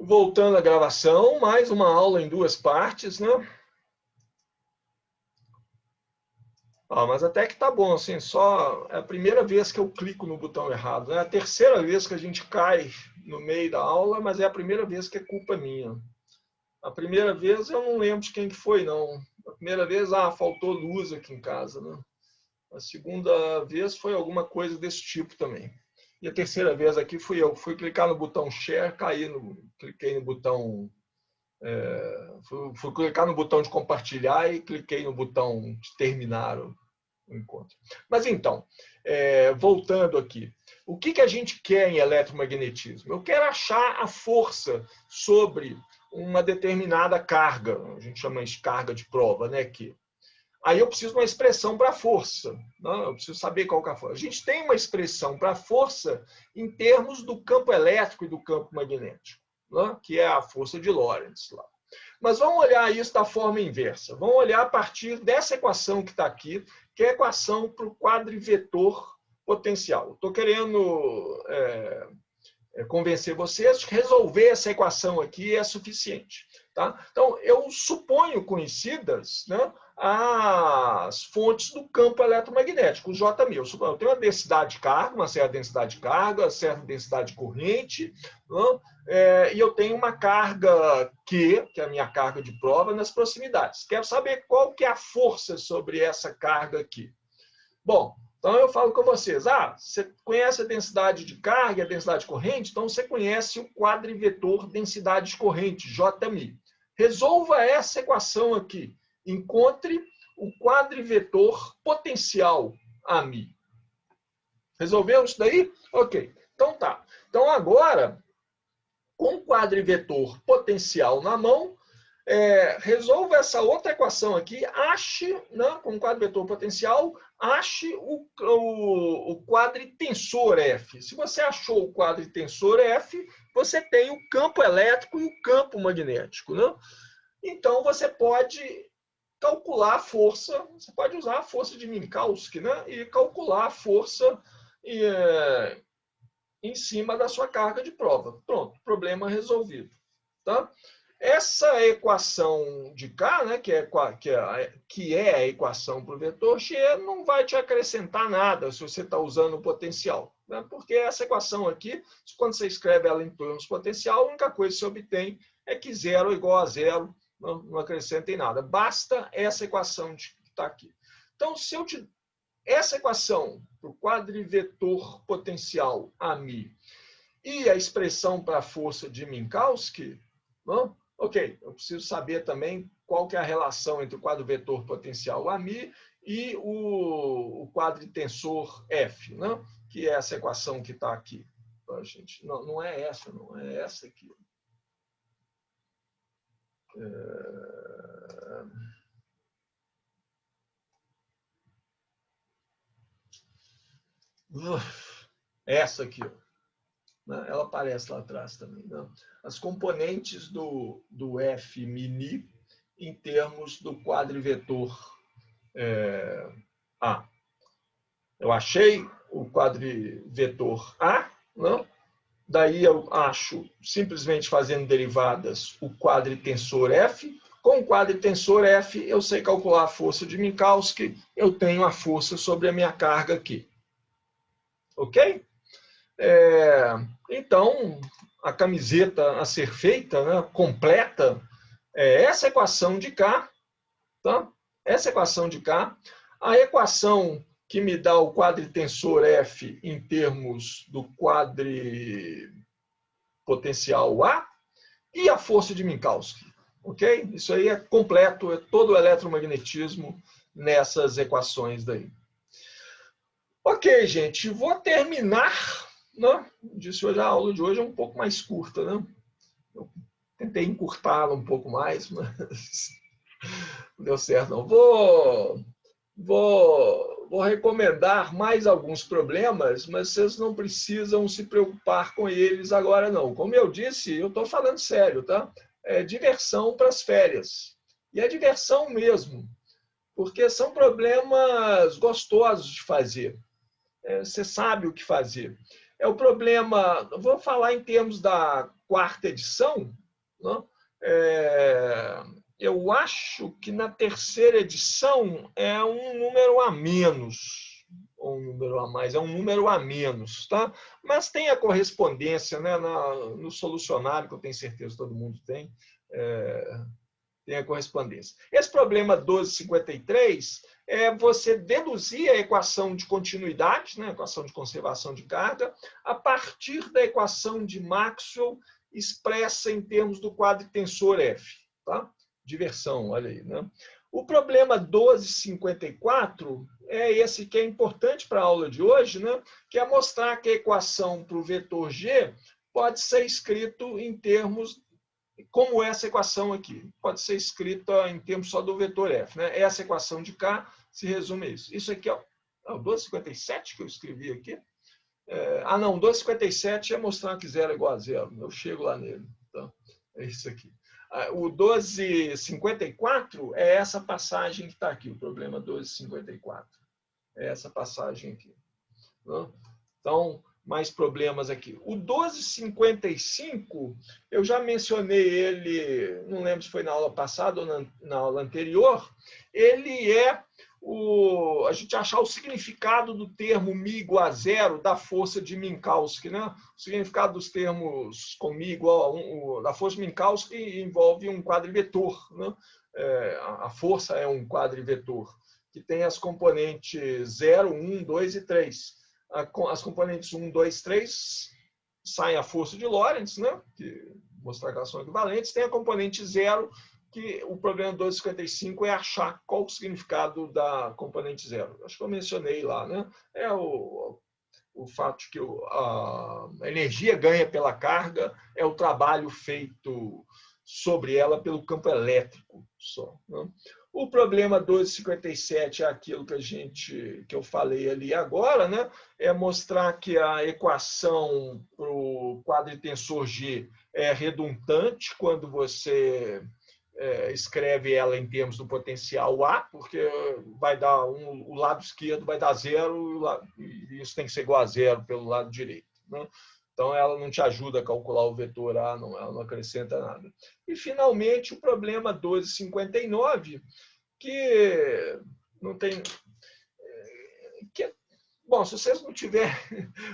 Voltando à gravação, mais uma aula em duas partes, né? Mas até que tá bom, assim, só é a primeira vez que eu clico no botão errado, né? É a terceira vez que a gente cai no meio da aula, mas é a primeira vez que é culpa minha. A primeira vez eu não lembro de quem que foi, não. A primeira vez, faltou luz aqui em casa, né? A segunda vez foi alguma coisa desse tipo também. E a terceira vez aqui fui eu. Fui clicar no botão share, cliquei no botão fui clicar no botão de compartilhar e cliquei no botão de terminar o encontro. Mas então, voltando aqui, o que a gente quer em eletromagnetismo? Eu quero achar a força sobre uma determinada carga, a gente chama de carga de prova, né? Aí eu preciso de uma expressão para a força, né? Eu preciso saber qual que é a força. A gente tem uma expressão para a força em termos do campo elétrico e do campo magnético, né? Que é a força de Lorentz lá. Mas vamos olhar isso da forma inversa. Vamos olhar a partir dessa equação que está aqui, que é a equação para o quadrivetor potencial. Estou querendo convencer vocês de que resolver essa equação aqui é suficiente. Tá? Então, eu suponho conhecidas, né, as fontes do campo eletromagnético, o J mil. Eu tenho uma densidade de carga, uma certa densidade de carga, certa densidade de corrente, né, e eu tenho uma carga Q, que é a minha carga de prova, nas proximidades. Quero saber qual que é a força sobre essa carga aqui. Bom, então eu falo com vocês, você conhece a densidade de carga e a densidade de corrente, então você conhece o quadrivetor densidade de corrente, JμI. Resolva essa equação aqui. Encontre o quadrivetor potencial AμI. Resolveu isso daí? Ok. Então tá. Então agora, com o quadrivetor potencial na mão, resolva essa outra equação aqui, ache, né, com o quadrivetor potencial, ache o quadritensor F. Se você achou o quadritensor F, você tem o campo elétrico e o campo magnético, né? Então, você pode calcular a força, você pode usar a força de Minkowski, né? E calcular a força em cima da sua carga de prova. Pronto, problema resolvido. Tá? Essa equação de K, né, que é a equação para o vetor X, não vai te acrescentar nada se você está usando o potencial. Né? Porque essa equação aqui, quando você escreve ela em termos potencial, a única coisa que você obtém é que zero é igual a zero, não acrescenta em nada. Basta essa equação que está aqui. Então, essa equação para o quadrivetor potencial AμI e a expressão para a força de Minkowski, não? Ok, eu preciso saber também qual que é a relação entre o quadrivetor potencial AμI e o quadritensor F, né? Que é essa equação que está aqui. Gente, não é essa, não é essa aqui. Essa aqui, ela aparece lá atrás também. Né? As componentes do F mini em termos do quadrivetor A. Eu achei o quadrivetor A, né? Daí eu acho, simplesmente fazendo derivadas, o quadritensor F. Com o quadritensor F, eu sei calcular a força de Minkowski, eu tenho a força sobre a minha carga aqui. Ok? Então, a camiseta a ser feita, né, completa, é essa equação de K, tá? Essa equação de K, a equação que me dá o quadritensor F em termos do quadripotencial A e a força de Minkowski, ok? Isso aí é completo, é todo o eletromagnetismo nessas equações daí. Ok, gente, vou terminar, né? Disse hoje a aula de hoje é um pouco mais curta, né? Eu tentei encurtá-la um pouco mais, mas não deu certo, não. Vou recomendar mais alguns problemas, mas vocês não precisam se preocupar com eles agora, não. Como eu disse, eu estou falando sério, tá? É diversão para as férias. E é diversão mesmo, porque são problemas gostosos de fazer. Você sabe o que fazer. é o problema, vou falar em termos da quarta edição, né? Eu acho que na terceira edição é um número a menos, ou um número a mais, é um número a menos, tá? Mas tem a correspondência, né, no solucionário, que eu tenho certeza que todo mundo tem, tem a correspondência. Esse problema 1253 é você deduzir a equação de continuidade, né, a equação de conservação de carga, a partir da equação de Maxwell expressa em termos do quadritensor F. Tá? Diversão, olha aí. Né? O problema 1254 é esse que é importante para a aula de hoje, né? Que é mostrar que a equação para o vetor G pode ser escrito em termos como essa equação aqui. Pode ser escrita em termos só do vetor F. Né? Essa equação de K se resume a isso. Isso aqui é o 1257 que eu escrevi aqui. Não, 1257 é mostrar que zero é igual a zero. Eu chego lá nele. Então, é isso aqui. O 1254 é essa passagem que está aqui, o problema 1254. É essa passagem aqui. Então, mais problemas aqui. O 1255, eu já mencionei ele, não lembro se foi na aula passada ou na aula anterior, ele é a gente achar o significado do termo μ igual a zero da força de Minkowski. Né? O significado dos termos com μ igual a da força de Minkowski envolve um quadrivetor. Né? A força é um quadrivetor que tem as componentes 0, 1, 2 e 3. As componentes 1, 2, 3 saem a força de Lorentz, né? Que mostrar que elas são equivalentes. Tem a componente 0, que o problema 1255 é achar qual o significado da componente 0. Acho que eu mencionei lá. Né? É o fato de que a energia ganha pela carga é o trabalho feito sobre ela pelo campo elétrico só. Né? O problema 1257 é aquilo que eu falei ali agora, né? É mostrar que a equação para o quadritensor G é redundante quando você escreve ela em termos do potencial A, porque vai dar o lado esquerdo vai dar zero e isso tem que ser igual a zero pelo lado direito. Né? Então, ela não te ajuda a calcular o vetor A, ela não acrescenta nada. E, finalmente, o problema 1259, que não tem... Bom, se vocês não tiverem...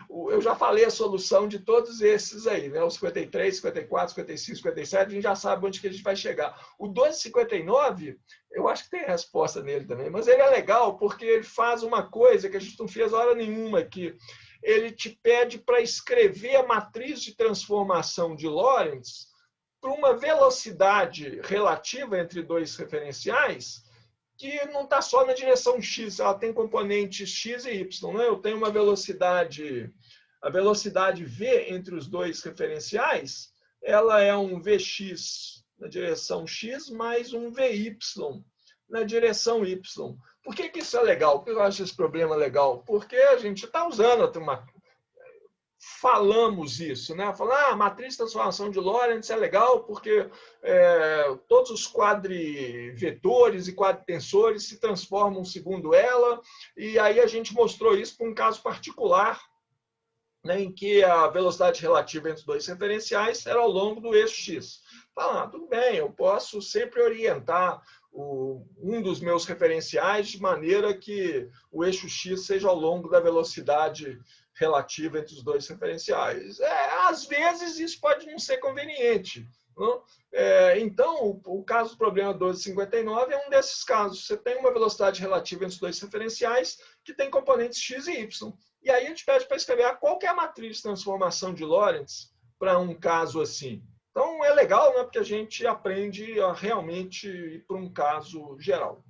Eu já falei a solução de todos esses aí, né? Os 53, 54, 55, 57, a gente já sabe onde que a gente vai chegar. O 1259, eu acho que tem resposta nele também, mas ele é legal porque ele faz uma coisa que a gente não fez hora nenhuma aqui. Ele te pede para escrever a matriz de transformação de Lorentz para uma velocidade relativa entre dois referenciais que não está só na direção x, ela tem componentes x e y. Né? Eu tenho uma velocidade, a velocidade v entre os dois referenciais, ela é um vx na direção x mais um vy na direção y. Por que isso é legal? Por que eu acho esse problema legal? Porque a gente está usando falamos isso, né? Falar, a matriz de transformação de Lorentz é legal porque todos os quadrivetores e quadritensores se transformam segundo ela, e aí a gente mostrou isso para um caso particular, né, em que a velocidade relativa entre os dois referenciais era ao longo do eixo x. Tudo bem, eu posso sempre orientar um dos meus referenciais de maneira que o eixo x seja ao longo da velocidade relativa entre os dois referenciais. Às vezes isso pode não ser conveniente. Não? Então, o caso do problema 1259 é um desses casos. Você tem uma velocidade relativa entre os dois referenciais que tem componentes x e y. E aí a gente pede para escrever qual que é a matriz de transformação de Lorentz para um caso assim. Então, é legal, né? Porque a gente aprende a realmente ir para um caso geral.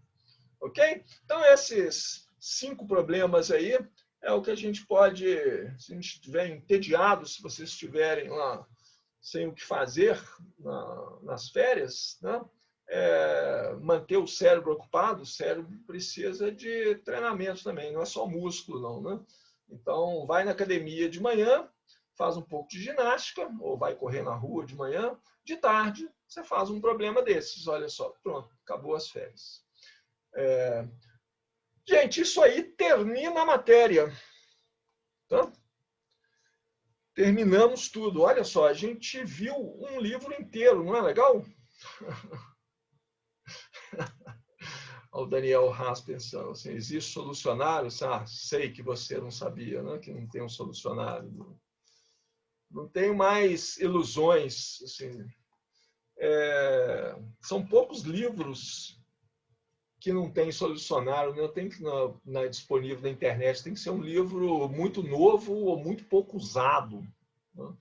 Ok? Então, esses 5 problemas aí é o que a gente pode, se a gente estiver entediado, se vocês estiverem lá sem o que fazer nas férias, né? Manter o cérebro ocupado. O cérebro precisa de treinamento também, não é só músculo, não, né? Então, vai na academia de manhã, faz um pouco de ginástica, ou vai correr na rua de manhã, de tarde, você faz um problema desses. Olha só, pronto, acabou as férias. Gente, isso aí termina a matéria. Tá? terminamos tudo. Olha só, a gente viu um livro inteiro, não é legal? O Daniel Haas pensando assim, existe solucionário? Ah, sei que você não sabia, né? Que não tem um solucionário. Não tenho mais ilusões. Assim, são poucos livros que não tem solucionário, né? Tem que disponível na internet, tem que ser um livro muito novo ou muito pouco usado. Né?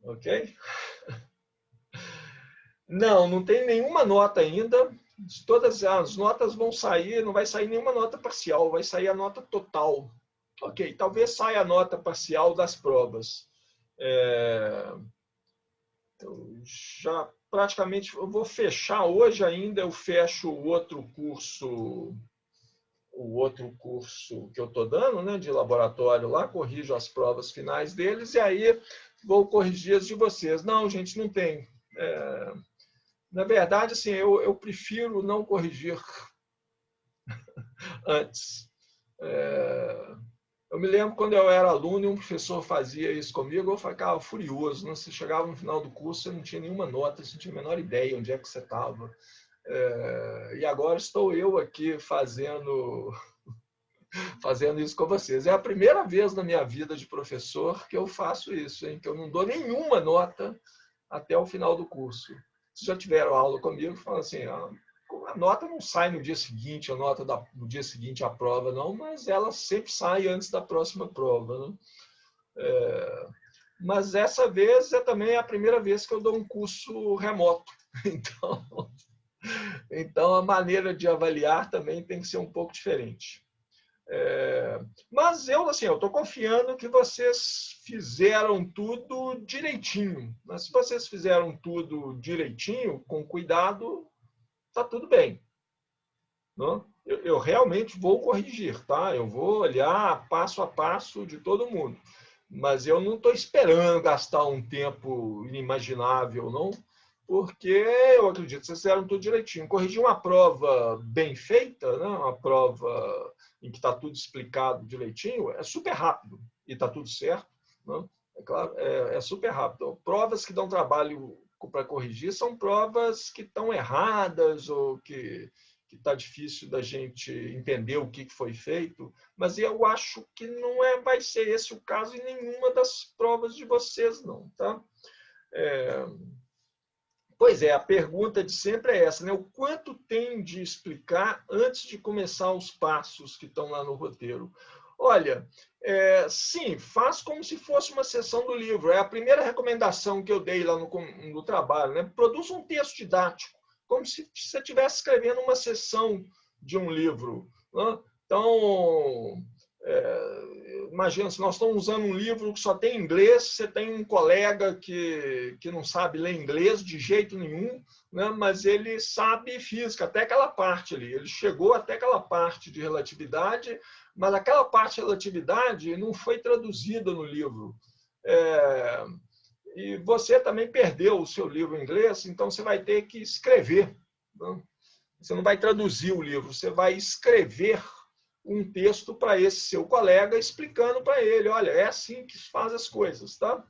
Ok? Não tem nenhuma nota ainda. Todas as notas vão sair, não vai sair nenhuma nota parcial, vai sair a nota total. Ok, talvez saia a nota parcial das provas. Já praticamente, eu vou fechar hoje ainda, eu fecho o outro curso que eu estou dando, né, de laboratório lá, corrijo as provas finais deles e aí vou corrigir as de vocês. Não, gente, não tem. Na verdade, assim, eu prefiro não corrigir antes. Eu me lembro quando eu era aluno e um professor fazia isso comigo, eu ficava furioso. Né? Você chegava no final do curso, você não tinha nenhuma nota, você não tinha a menor ideia onde é que você estava. E agora estou eu aqui fazendo isso com vocês. É a primeira vez na minha vida de professor que eu faço isso, hein? Que eu não dou nenhuma nota até o final do curso. Se já tiveram aula comigo, falam assim, a nota não sai no dia seguinte, a nota no dia seguinte à prova, não, mas ela sempre sai antes da próxima prova. Né? Mas essa vez é também a primeira vez que eu dou um curso remoto. Então a maneira de avaliar também tem que ser um pouco diferente. Mas eu estou confiando que vocês fizeram tudo direitinho. Mas se vocês fizeram tudo direitinho, com cuidado, está tudo bem. Não? Eu realmente vou corrigir, tá? Eu vou olhar passo a passo de todo mundo. Mas eu não estou esperando gastar um tempo inimaginável, não, porque eu acredito que vocês fizeram tudo direitinho. Corrigir uma prova bem feita, né? Uma prova em que está tudo explicado direitinho, é super rápido e está tudo certo. Né? É claro, é super rápido. Provas que dão trabalho para corrigir são provas que estão erradas ou que está difícil da gente entender o que foi feito, mas eu acho que não vai ser esse o caso em nenhuma das provas de vocês, não. Tá? Pois é, a pergunta de sempre é essa, né? O quanto tem de explicar antes de começar os passos que estão lá no roteiro? Olha, sim, faz como se fosse uma sessão do livro. É a primeira recomendação que eu dei lá no trabalho. Né? Produza um texto didático, como se você estivesse escrevendo uma sessão de um livro. Né? Então, imagina, se nós estamos usando um livro que só tem inglês, você tem um colega que não sabe ler inglês de jeito nenhum, né? Mas ele sabe física, até aquela parte ali. Ele chegou até aquela parte de relatividade, mas aquela parte de relatividade não foi traduzida no livro. E você também perdeu o seu livro em inglês, então você vai ter que escrever. Né? Você não vai traduzir o livro, você vai escrever um texto para esse seu colega explicando para ele, olha, é assim que se faz as coisas, tá?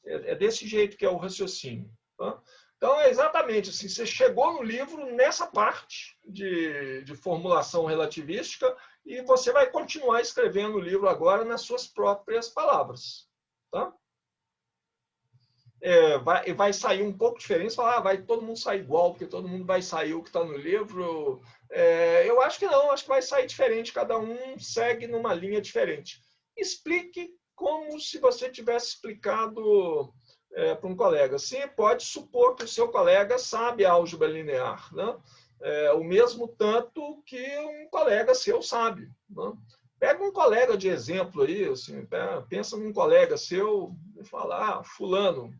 É desse jeito que é o raciocínio. Tá? Então, é exatamente assim, você chegou no livro nessa parte de formulação relativística e você vai continuar escrevendo o livro agora nas suas próprias palavras. Tá? Vai sair um pouco diferente, falar, vai todo mundo sair igual, porque todo mundo vai sair o que está no livro. Eu acho que não, acho que vai sair diferente, cada um segue numa linha diferente. Explique como se você tivesse explicado para um colega. Sim, pode supor que o seu colega sabe álgebra linear, né? O mesmo tanto que um colega seu sabe. Né? Pega um colega de exemplo aí, assim, pensa num colega seu e fala, fulano.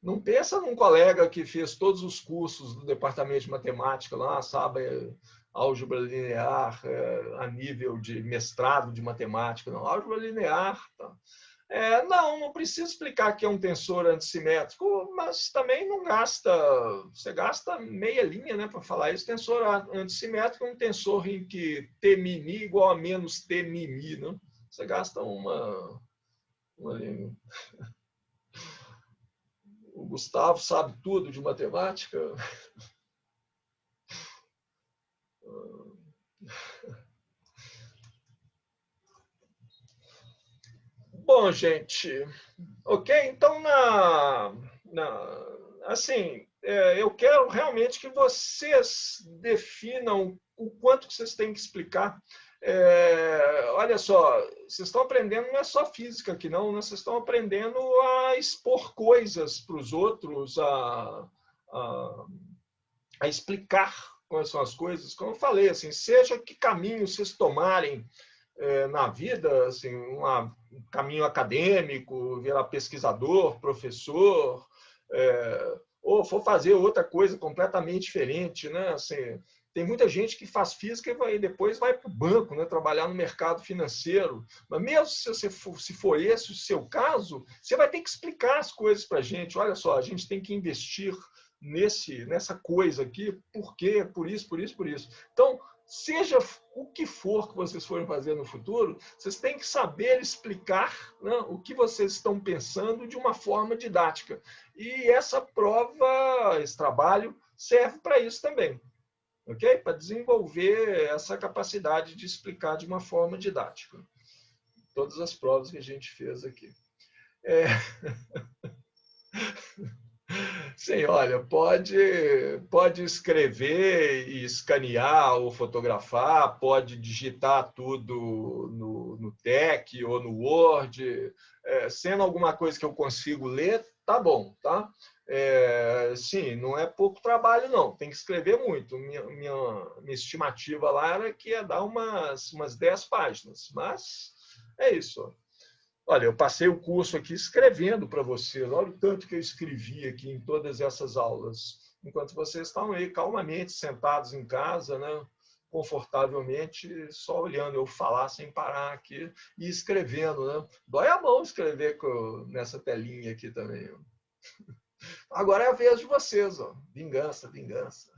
Não pensa num colega que fez todos os cursos do departamento de matemática lá, sabe, álgebra linear a nível de mestrado de matemática. Não, álgebra linear, tá? Não precisa explicar que é um tensor antissimétrico, mas também não gasta, você gasta meia linha, né, para falar isso. Tensor antissimétrico é um tensor em que T-mimi igual a menos T-mimi, né? Você gasta uma linha. O Gustavo sabe tudo de matemática. Bom, gente, ok? Então, assim, eu quero realmente que vocês definam o quanto que vocês têm que explicar. Olha só, vocês estão aprendendo, não é só física aqui, não, né? Vocês estão aprendendo a expor coisas para os outros, a explicar quais são as coisas. Como eu falei, assim, seja que caminho vocês tomarem na vida, assim, um caminho acadêmico, virar pesquisador, professor, ou for fazer outra coisa completamente diferente, né? Assim, tem muita gente que faz física e depois vai para o banco, né? Trabalhar no mercado financeiro. Mas mesmo se for esse o seu caso, você vai ter que explicar as coisas para a gente. Olha só, a gente tem que investir nessa coisa aqui, por quê? Por isso, por isso, por isso. Então, seja o que for que vocês forem fazer no futuro, vocês têm que saber explicar, né, o que vocês estão pensando de uma forma didática. E essa prova, esse trabalho, serve para isso também, ok? Para desenvolver essa capacidade de explicar de uma forma didática. Todas as provas que a gente fez aqui. Sim, olha, pode escrever e escanear ou fotografar, pode digitar tudo no TeX ou no Word. Sendo alguma coisa que eu consigo ler, tá bom, tá? Sim, não é pouco trabalho, não. Tem que escrever muito. Minha estimativa lá era que ia dar umas 10 páginas, mas é isso. Olha, eu passei o curso aqui escrevendo para vocês. Olha o tanto que eu escrevi aqui em todas essas aulas. Enquanto vocês estão aí calmamente sentados em casa, né? Confortavelmente, só olhando eu falar sem parar aqui e escrevendo. Né? Dói a mão escrever nessa telinha aqui também. Agora é a vez de vocês. Ó. Vingança, vingança.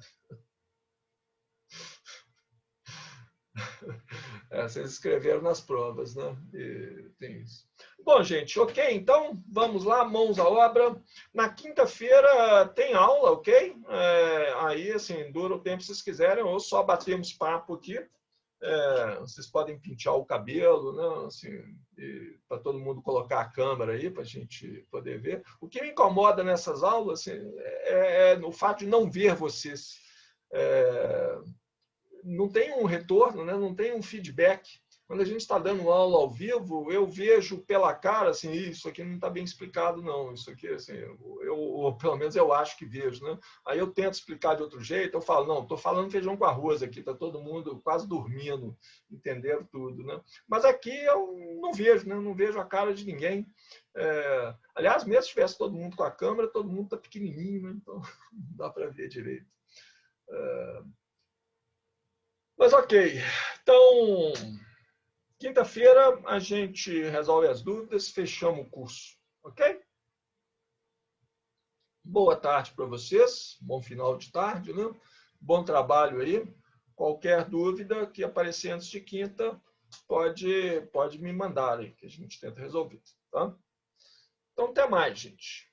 Vocês escreveram nas provas, né? E tem isso. Bom, gente, ok? Então, vamos lá, mãos à obra. Na quinta-feira tem aula, ok? Aí, assim, dura o tempo que vocês quiserem, ou só batemos papo aqui. Vocês podem pintar o cabelo, né? Assim, para todo mundo colocar a câmera aí, para a gente poder ver. O que me incomoda nessas aulas assim, é o fato de não ver vocês. Não tem um retorno, né? Não tem um feedback. Quando a gente está dando aula ao vivo, eu vejo pela cara assim, isso aqui não está bem explicado, não. Isso aqui, assim, ou pelo menos eu acho que vejo, né? Aí eu tento explicar de outro jeito, eu falo, não, estou falando feijão com arroz aqui, está todo mundo quase dormindo, entendendo tudo, né? Mas aqui eu não vejo, né? Não vejo a cara de ninguém. Aliás, mesmo se tivesse todo mundo com a câmera, todo mundo está pequenininho, né? Então não dá para ver direito. Mas ok, então, quinta-feira a gente resolve as dúvidas, fechamos o curso, ok? Boa tarde para vocês, bom final de tarde, né? Bom trabalho aí. Qualquer dúvida que aparecer antes de quinta, pode me mandar aí, que a gente tenta resolver, tá? Então, até mais, gente.